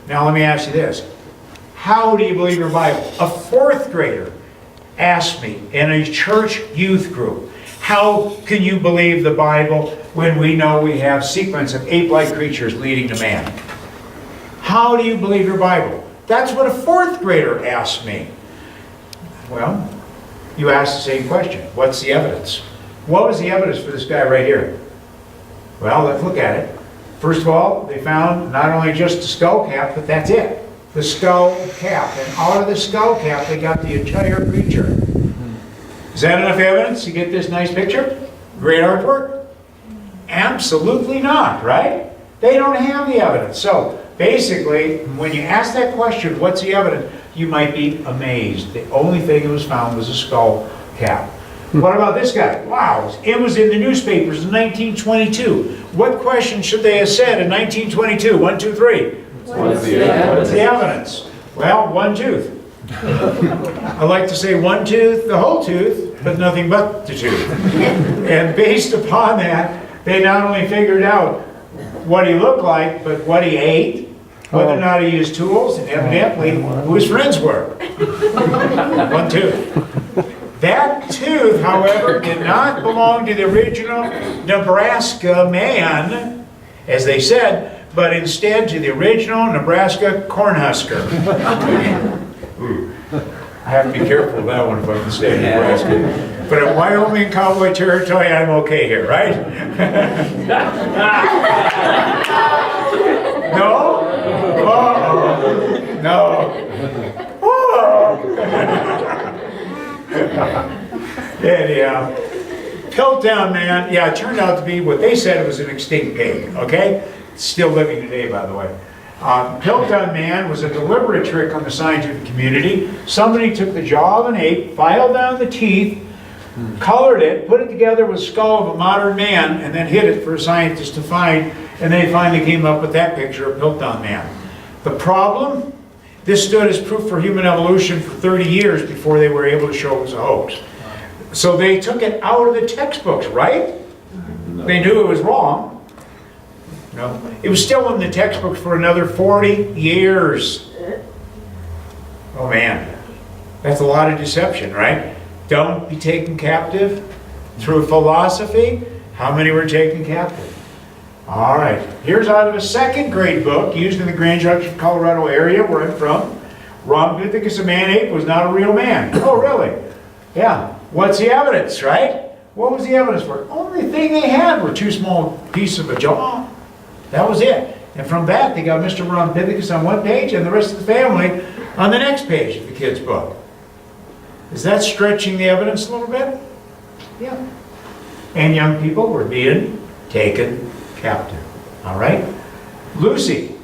Now let me ask you this. How do you believe your Bible? A fourth grader asked me in a church youth group, how can you believe the Bible when we know we have sequence of ape-like creatures leading to man? How do you believe your Bible? That's what a fourth grader asked me. Well, you asked the same question. What's the evidence? What was the evidence for this guy right here? Well, let's look at it. First of all, they found not only just the skull cap, but that's it. The skull cap. And out of the skull cap, they got the entire creature. Is that enough evidence to get this nice picture? Great artwork? Absolutely not, right? They don't have the evidence. So basically, when you ask that question, what's the evidence? You might be amazed. The only thing that was found was a skull cap. What about this guy? Wow, it was in the newspapers in 1922. What question should they have said in 1922? 1, 2, 3. What's the evidence? Well, one tooth. I like to say one tooth, the whole tooth, but nothing but the tooth. And based upon that, they not only figured out what he looked like, but what he ate, whether or not he used tools, and evidently who his friends were. One tooth. That tooth, however, did not belong to the original Nebraska man, as they said, but instead to the original Nebraska cornhusker. Ooh, I have to be careful of that one if I can stay in Nebraska. But in Wyoming cowboy territory, I'm okay here, right? No? Oh, no. Oh. Anyhow, Piltdown Man, yeah, it turned out to be what they said it was an extinct pig, okay? Still living today, by the way. Piltdown Man was a deliberate trick on the scientific community. Somebody took the jaw of an ape, filed down the teeth, colored it, put it together with the skull of a modern man, and then hid it for a scientist to find, and they finally came up with that picture of Piltdown Man. The problem? This stood as proof for human evolution for 30 years before they were able to show it was a hoax. So they took it out of the textbooks, right? No. They knew it was wrong. No. It was still in the textbooks for another 40 years. Oh man, that's a lot of deception, right? Don't be taken captive through philosophy. How many were taken captive? All right, here's out of a second grade book used in the Grand Junction, Colorado area where I'm from. Rhompithecus, a man-ape, was not a real man. Oh, really? Yeah. What's the evidence, right? What was the evidence for it? Only thing they had were two small pieces of a jaw. That was it. And from that, they got Mr. Rhompithecus on one page and the rest of the family on the next page of the kid's book. Is that stretching the evidence a little bit? Yeah. And young people were being taken captive. All right? Lucy.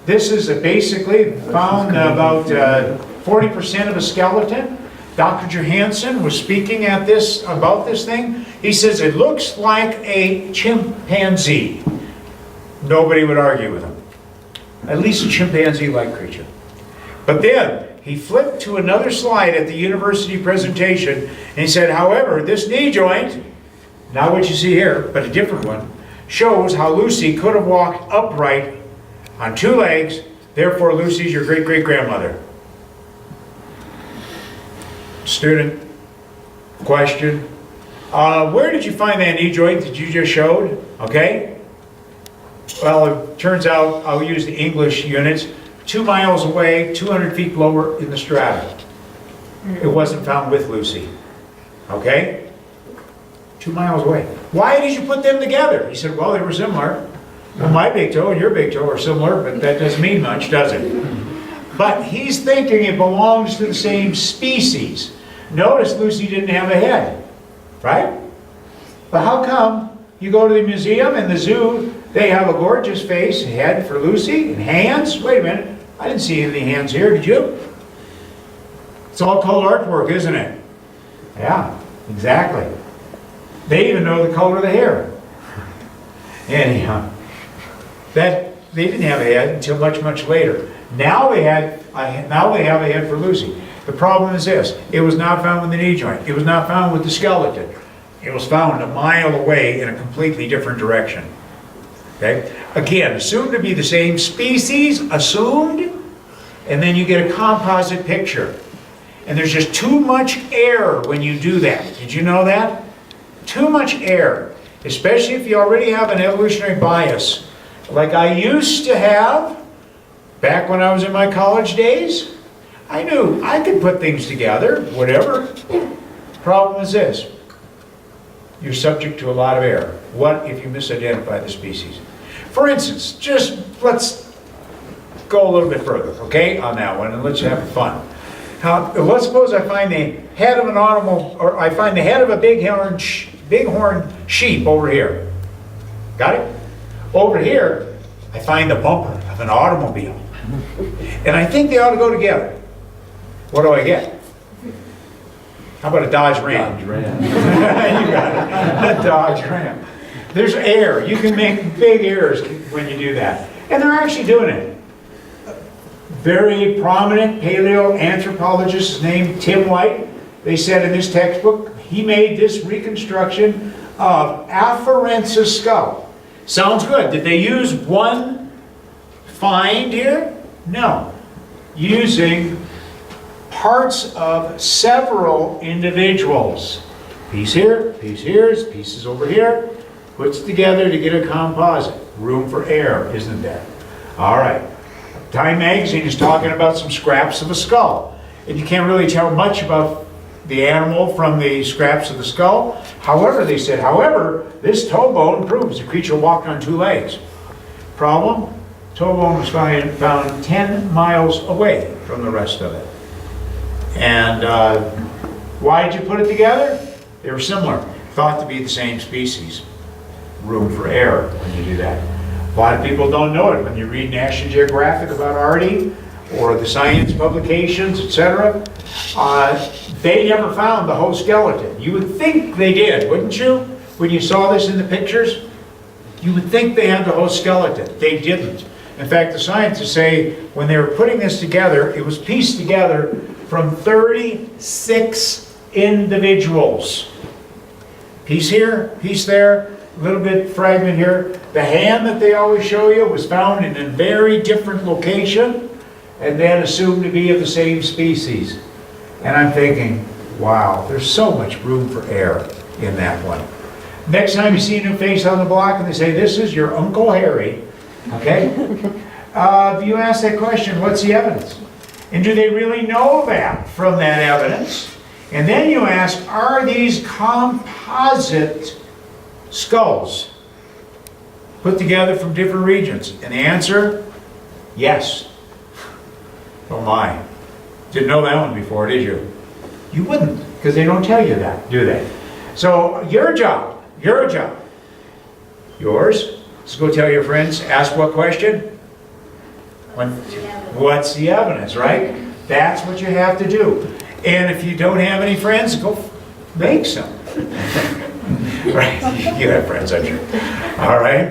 This is basically found about 40% of a skeleton. Dr. Johansson was speaking at this about this thing. He says it looks like a chimpanzee. Nobody would argue with him. At least a chimpanzee-like creature. But then he flipped to another slide at the university presentation and he said, however, this knee joint, not what you see here, but a different one, shows how Lucy could have walked upright on two legs, therefore Lucy's your great-great-grandmother. Student, question, where did you find that knee joint that you just showed? Okay? Well, it turns out, I'll use the English units, 2 miles away, 200 feet lower in the strata. It wasn't found with Lucy. Okay? 2 miles away. Why did you put them together? He said, well, they were similar. Well, my big toe and your big toe are similar, but that doesn't mean much, does it? But he's thinking it belongs to the same species. Notice Lucy didn't have a head, right? But how come you go to the museum and the zoo, they have a gorgeous face, a head for Lucy, and hands? Wait a minute, I didn't see any hands here, did you? It's all called artwork, isn't it? Yeah, exactly. They even know the color of the hair. Anyhow, that they didn't have a head until much, much later. Now they have a head for Lucy. The problem is this: it was not found with the knee joint. It was not found with the skeleton. It was found a mile away in a completely different direction. Okay? Again, assumed to be the same species, assumed, and then you get a composite picture. And there's just too much air when you do that. Did you know that? Too much air, especially if you already have an evolutionary bias, like I used to have back when I was in my college days. I knew I could put things together, whatever. Problem is this: you're subject to a lot of error. What if you misidentify the species? For instance, just let's go a little bit further, okay, on that one, and let's have fun. Now, let's suppose I find the head of an automobile, or I find the head of a bighorn sheep over here. Got it? Over here, I find the bumper of an automobile. And I think they ought to go together. What do I get? How about a Dodge Ram? Dodge Ram. You got it. A Dodge Ram. There's air. You can make big errors when you do that. And they're actually doing it. Very prominent paleoanthropologist named Tim White, they said in his textbook, he made this reconstruction of Afarensis skull. Sounds good. Did they use one find here? No. Using parts of several individuals. Piece here, pieces over here, puts together to get a composite. Room for error, isn't there? All right. Time magazine is talking about some scraps of a skull. And you can't really tell much about the animal from the scraps of the skull. However, they said, however, this toe bone proves the creature walked on 2 legs. Problem? Toe bone was found 10 miles away from the rest of it. And why did you put it together? They were similar. Thought to be the same species. Room for error when you do that. A lot of people don't know it. When you read National Geographic about Artie, or the science publications, etc., they never found the whole skeleton. You would think they did, wouldn't you? When you saw this in the pictures, you would think they had the whole skeleton. They didn't. In fact, the scientists say when they were putting this together, it was pieced together from 36 individuals. Piece here, piece there, a little bit fragment here. The hand that they always show you was found in a very different location and then assumed to be of the same species. And I'm thinking, wow, there's so much room for error in that one. Next time you see a new face on the block and they say, this is your Uncle Harry, okay? If you ask that question, what's the evidence? And do they really know that from that evidence? And then you ask, are these composite skulls put together from different regions? And the answer, yes. Oh my. Didn't know that one before, did you? You wouldn't, because they don't tell you that, do they? So your job, yours, is go tell your friends, ask what question? What's the evidence, right? That's what you have to do. And if you don't have any friends, go make some. Right? You have friends, I'm sure. All right.